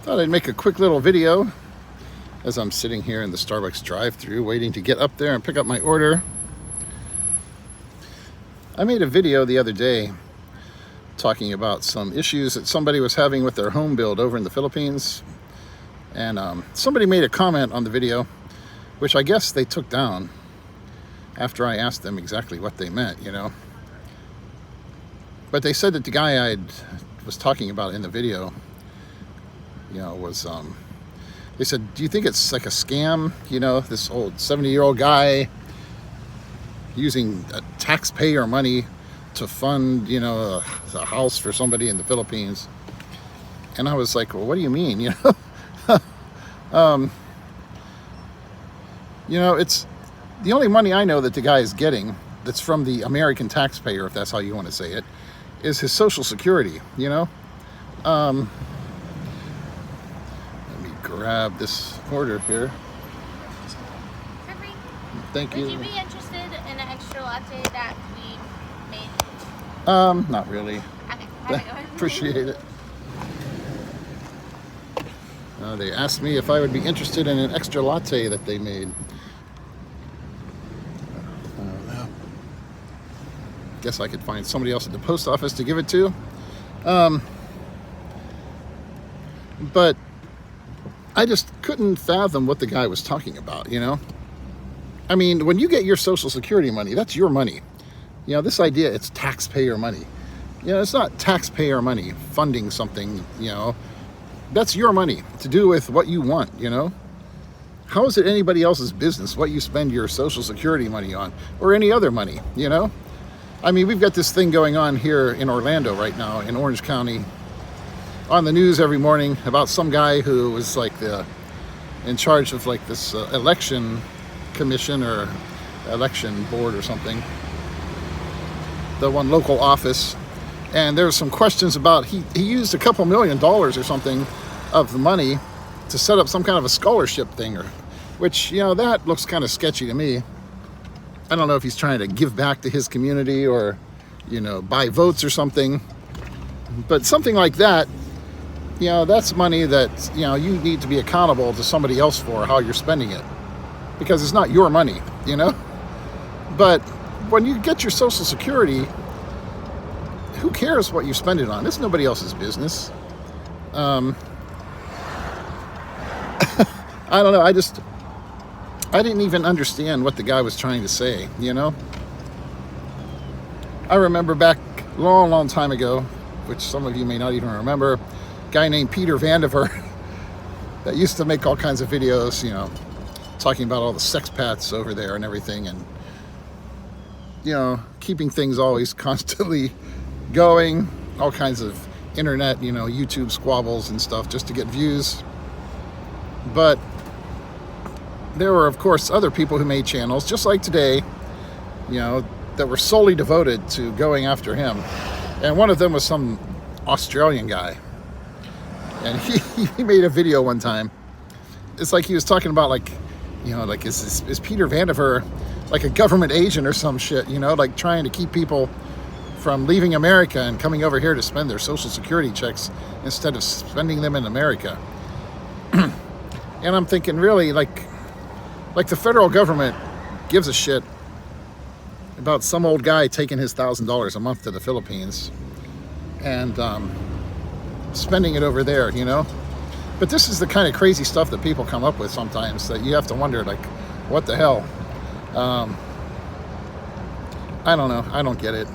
Thought I'd make a quick little video as I'm sitting here in the Starbucks drive-thru waiting to get up there and pick up my order. I made a video the other day talking about some issues that somebody was having with their home build over in the Philippines. And somebody made a comment on the video, which I guess they took down after I asked them exactly what they meant, you know. But they said that the guy I was talking about in the video, you know, was, they said, do you think it's like a scam? You know, this old 70-year-old guy using taxpayer money to fund, you know, a house for somebody in the Philippines. And I was like, well, what do you mean? You know, you know, it's the only money I know that the guy is getting that's from the American taxpayer, if that's how you want to say it, is his Social Security, you know? Let me grab this order here. Perfect. Thank you. Would you be interested in an extra latte that we made? Not really. Okay. Appreciate it. They asked me if I would be interested in an extra latte that they made. Guess I could find somebody else at the post office to give it to. But I just couldn't fathom what the guy was talking about, you know? I mean, when you get your Social Security money, that's your money. You know, this idea, it's taxpayer money. You know, it's not taxpayer money funding something, you know. That's your money to do with what you want, you know. How is it anybody else's business what you spend your Social Security money on or any other money, you know? I mean, we've got this thing going on here in Orlando right now, in Orange County, on the news every morning about some guy who was like in charge of like this election commission or election board or something, the one local office. And there were some questions about, he used a couple $1 million or something of the money to set up some kind of a scholarship thing, or, which, you know, that looks kind of sketchy to me. I don't know if he's trying to give back to his community or, you know, buy votes or something. But something like that, you know, that's money that, you know, you need to be accountable to somebody else for how you're spending it. Because it's not your money, you know? But when you get your Social Security, who cares what you spend it on? It's nobody else's business. I don't know. I didn't even understand what the guy was trying to say, you know? I remember back a long, long time ago, which some of you may not even remember, a guy named Peter Vandiver that used to make all kinds of videos, you know, talking about all the sexpats over there and everything, and, you know, keeping things always constantly going, all kinds of internet, you know, YouTube squabbles and stuff just to get views. But there were, of course, other people who made channels, just like today, you know, that were solely devoted to going after him. And one of them was some Australian guy. And he made a video one time. It's like he was talking about, like, you know, like, is Peter Vandiver like a government agent or some shit, you know, like trying to keep people from leaving America and coming over here to spend their Social Security checks instead of spending them in America. And I'm thinking, really, like the federal government gives a shit about some old guy taking his $1,000 a month to the Philippines and spending it over there, you know? But this is the kind of crazy stuff that people come up with sometimes that you have to wonder, like, what the hell? I don't know. I don't get it.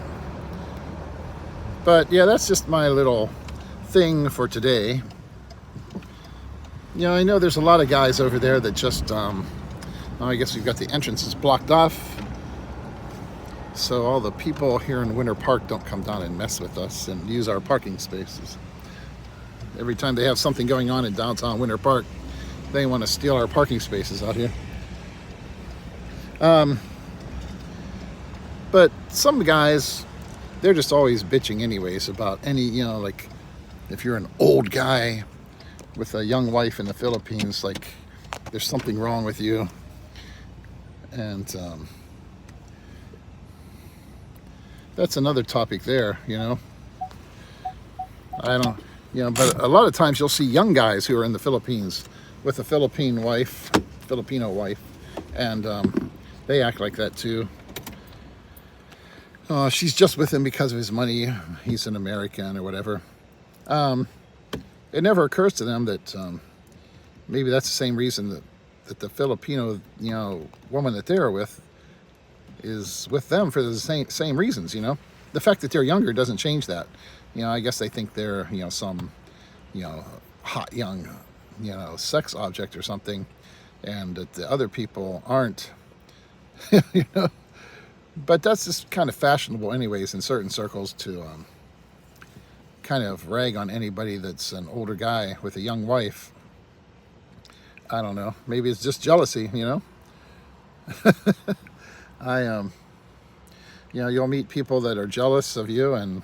But yeah, that's just my little thing for today. You know, I know there's a lot of guys over there that just, I guess we've got the entrances blocked off. So all the people here in Winter Park don't come down and mess with us and use our parking spaces. Every time they have something going on in downtown Winter Park, they want to steal our parking spaces out here. But some guys, they're just always bitching anyways about any, you know, like if you're an old guy with a young wife in the Philippines, like there's something wrong with you. And that's another topic there, you know. You know, but a lot of times you'll see young guys who are in the Philippines with a Filipino wife, and they act like that too. She's just with him because of his money. He's an American or whatever. It never occurs to them that maybe that's the same reason that the Filipino, woman that they're with is with them for the same reasons. The fact that they're younger doesn't change that. I guess they think they're some hot young sex object or something, and that the other people aren't. you know but that's just kind of fashionable anyways in certain circles to kind of rag on anybody that's an older guy with a young wife. I don't know, maybe it's just jealousy. I you'll meet people that are jealous of you and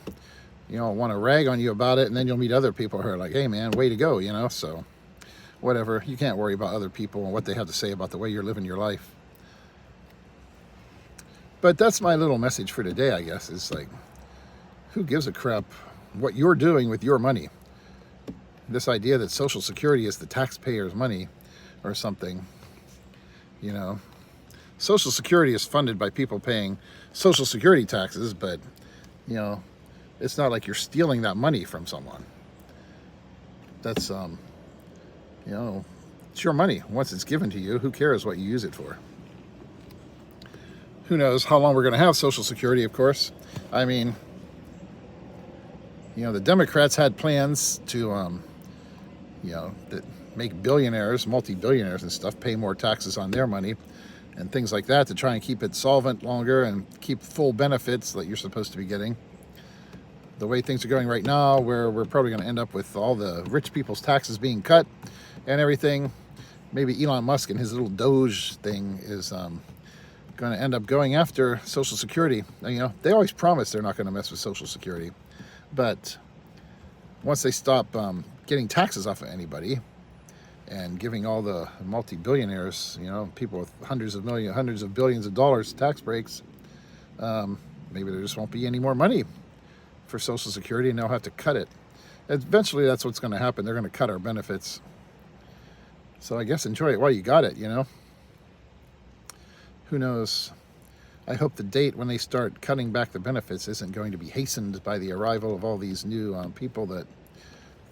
want to rag on you about it, and then you'll meet other people who are like, hey man, way to go. So whatever, you can't worry about other people and what they have to say about the way you're living your life. But that's my little message for today, I guess. Is like, who gives a crap what you're doing with your money? This idea that Social Security is the taxpayers' money or something. Social Security is funded by people paying Social Security taxes, but it's not like you're stealing that money from someone. That's it's your money. Once it's given to you, who cares what you use it for? Who knows how long we're going to have Social Security, of course. I mean, the Democrats had plans to, that make billionaires, multi-billionaires and stuff, pay more taxes on their money and things like that to try and keep it solvent longer and keep full benefits that you're supposed to be getting. The way things are going right now, where we're probably going to end up with all the rich people's taxes being cut and everything, maybe Elon Musk and his little Doge thing is going to end up going after Social Security. They always promise they're not going to mess with Social Security, but once they stop getting taxes off of anybody and giving all the multi-billionaires, people with hundreds of billions of dollars tax breaks, maybe there just won't be any more money for Social Security, and they'll have to cut it. Eventually, that's what's going to happen. They're going to cut our benefits. So I guess enjoy it while you got it. Who knows? I hope the date when they start cutting back the benefits isn't going to be hastened by the arrival of all these new people that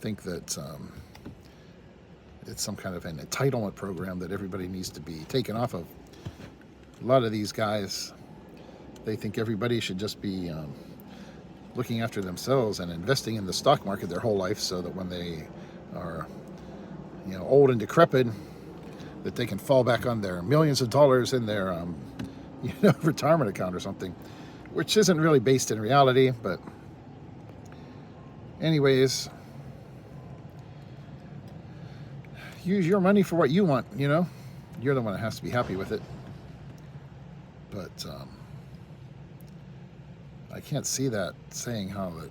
think that it's some kind of an entitlement program that everybody needs to be taken off of. A lot of these guys, they think everybody should just be looking after themselves and investing in the stock market their whole life, so that when they are old and decrepit, that they can fall back on their millions of dollars in their retirement account or something, which isn't really based in reality. But anyways, use your money for what you want. You're the one that has to be happy with it. But I can't see that saying how that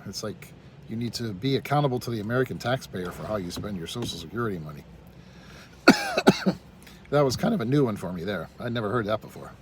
it's like you need to be accountable to the American taxpayer for how you spend your Social Security money. That was kind of a new one for me there. I'd never heard that before.